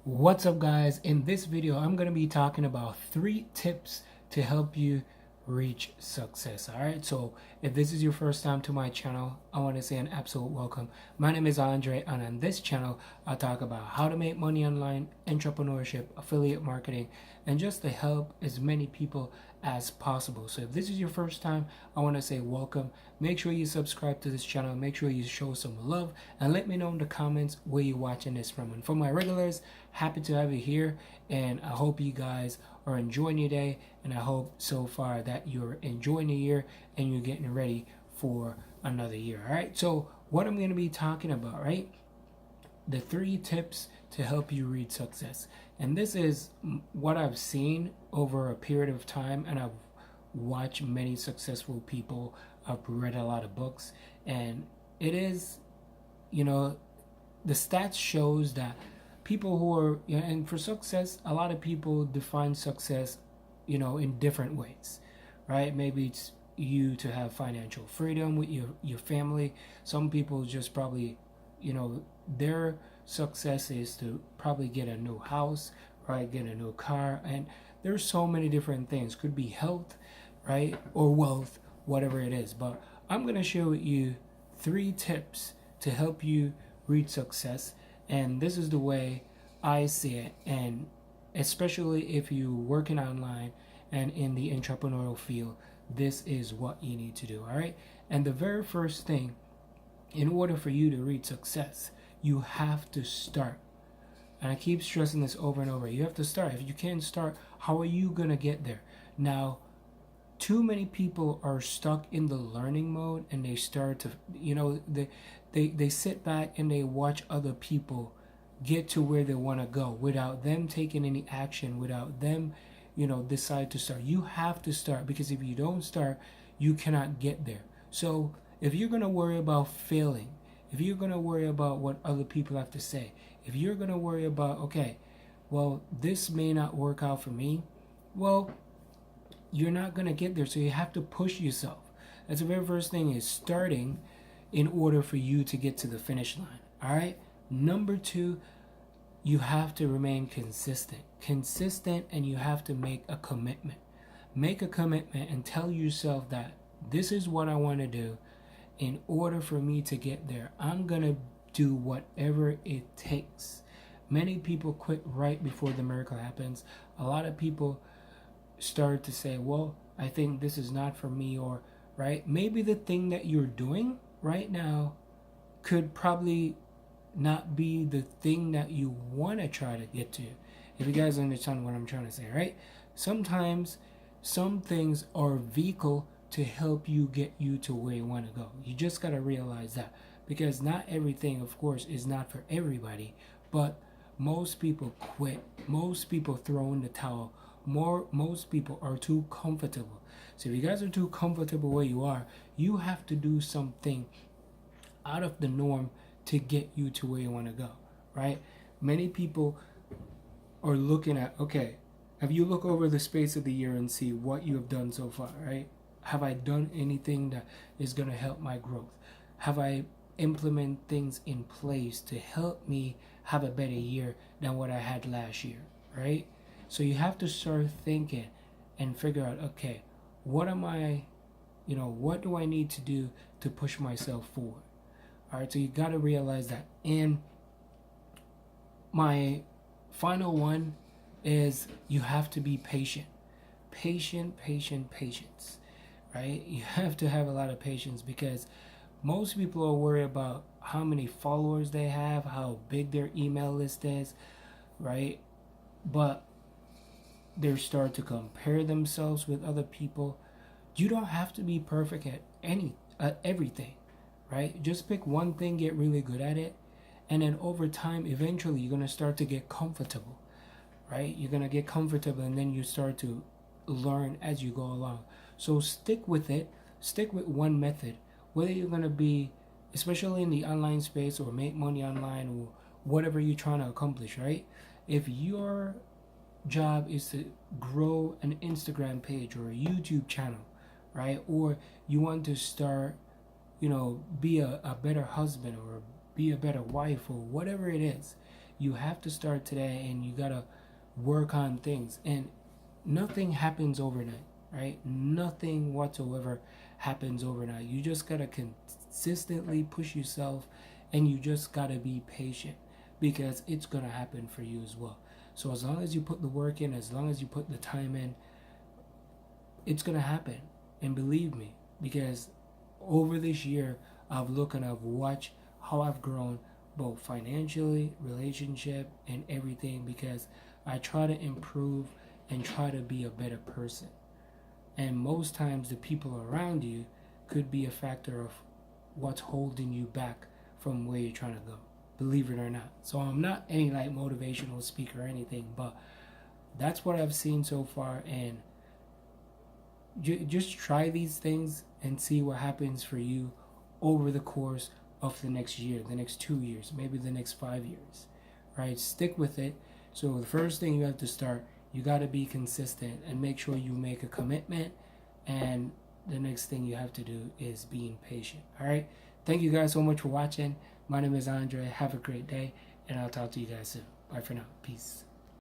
What's up, guys? In this video I'm going to be talking about 3 tips to help you reach success. All right, so if this is your first time to my channel, I want to say an absolute welcome. My name is Andre, and on this channel I talk about how to make money online, entrepreneurship, affiliate marketing, and just to help as many people as possible. So if this is your first time, I want to say welcome. Make sure you subscribe to this channel, make sure you show some love, and let me know in the comments where you're watching this from. And for my regulars, happy to have you here, and I hope you guys are enjoying your day, and I hope so far that you're enjoying the year and you're getting ready for another year. All right, so what I'm going to be talking about, right, the 3 tips to help you reach success. And this is what I've seen over a period of time, and I've watched many successful people. I've read a lot of books, and it is, the stats shows that people who are, and for success, a lot of people define success, in different ways, right? Maybe it's you to have financial freedom with your family. Some people just probably, their success is to probably get a new house, right? Get a new car, and there's so many different things. Could be health, right? Or wealth, whatever it is. But I'm going to share with you 3 tips to help you reach success, and this is the way I see it. And especially if you're working online and in the entrepreneurial field, this is what you need to do. All right, and the very first thing, in order for you to reach success, you have to start. And I keep stressing this over and over. You have to start. If you can't start, how are you going to get there? Now, too many people are stuck in the learning mode, and they start to, they sit back and they watch other people get to where they want to go without them taking any action, without them, decide to start. You have to start, because if you don't start, you cannot get there. So if you're going to worry about failing, if you're going to worry about what other people have to say, if you're going to worry about, okay, well, this may not work out for me, well, you're not going to get there. So you have to push yourself. That's the very first thing, is starting in order for you to get to the finish line. All right. Number 2, you have to remain consistent. And you have to make a commitment. Make a commitment and tell yourself that this is what I want to do. In order for me to get there, I'm going to do whatever it takes. Many people quit right before the miracle happens. A lot of people start to say, well, I think this is not for me, or, right, maybe the thing that you're doing right now could probably not be the thing that you want to try to get to. If you guys understand what I'm trying to say, right? Sometimes some things are vehicle to help you get you to where you want to go. You just got to realize that, because not everything, of course, is not for everybody, but most people quit. Most people throw in the towel. Most people are too comfortable. So if you guys are too comfortable where you are, you have to do something out of the norm to get you to where you want to go, right? Many people are looking at, okay, have you look over the space of the year and see what you have done so far, right? Have I done anything that is going to help my growth? Have I implement things in place to help me have a better year than what I had last year, right? So you have to start thinking and figure out, okay, what am I, what do I need to do to push myself forward? All right, so you got to realize that. And my final one is, you have to be patient. Patience, right? You have to have a lot of patience, because most people are worried about how many followers they have, how big their email list is, right? But they start to compare themselves with other people. You don't have to be perfect at everything, right? Just pick one thing, get really good at it, and then over time, eventually, you're going to start to get comfortable, right? You're going to get comfortable, and then you start to learn as you go along. So stick with it. Stick with one method, whether you're going to be, especially in the online space, or make money online, or whatever you're trying to accomplish, right? If your job is to grow an Instagram page or a YouTube channel, right? Or you want to start, be a better husband, or be a better wife, or whatever it is. You have to start today, and you gotta work on things. And nothing happens overnight, right? Nothing whatsoever happens overnight. You just gotta consistently push yourself, and you just gotta be patient, because it's gonna happen for you as well. So as long as you put the work in, as long as you put the time in, it's gonna happen. And believe me, because over this year, I've looked and I've watched how I've grown, both financially, relationship, and everything, because I try to improve and try to be a better person. And most times, the people around you could be a factor of what's holding you back from where you're trying to go, believe it or not. So I'm not any like motivational speaker or anything, but that's what I've seen so far. And just try these things and see what happens for you over the course of the next year, the next 2 years, maybe the next 5 years, right? Stick with it. So the first thing you have to start, you got to be consistent and make sure you make a commitment. And the next thing you have to do is being patient. All right. Thank you guys so much for watching. My name is Andre. Have a great day, and I'll talk to you guys soon. Bye for now. Peace.